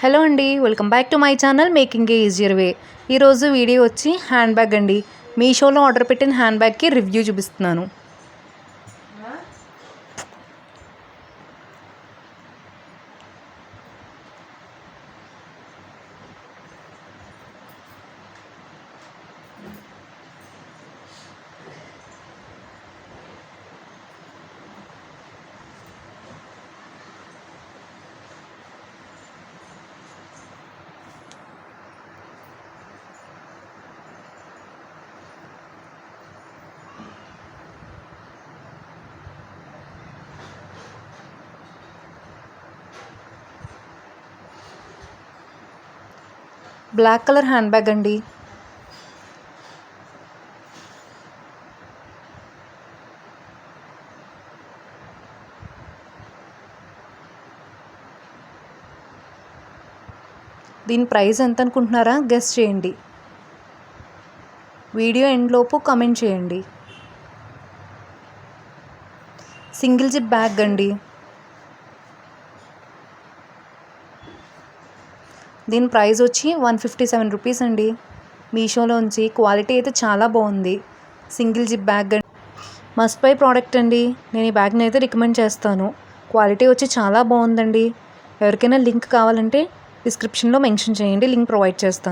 Hello అండి, welcome back to my channel making a easier way. ఈరోజు video వచ్చి hand bag అండి. మీషోలో ఆర్డర్ పెట్టిన హ్యాండ్ బ్యాగ్కి రివ్యూ చూపిస్తున్నాను. బ్లాక్ కలర్ హ్యాండ్ బ్యాగ్ అండి. దీని ప్రైస్ ఎంత అనుకుంటున్నారా? గెస్ చేయండి. వీడియో ఎండ్లోపు కామెంట్ చేయండి. సింగిల్ జిప్ బ్యాగ్ అండి. దీని ప్రైస్ వచ్చి 157 రూపీస్ అండి. మీషోలోంచి క్వాలిటీ అయితే చాలా బాగుంది. సింగిల్ జిప్ బ్యాగ్ అండి, మస్ట్ బై ప్రోడక్ట్ అండి. నేను ఈ బ్యాగ్ని అయితే రికమెండ్ చేస్తాను. క్వాలిటీ వచ్చి చాలా బాగుందండి. ఎవరికైనా లింక్ కావాలంటే డిస్క్రిప్షన్లో మెన్షన్ చేయండి, లింక్ ప్రొవైడ్ చేస్తాను.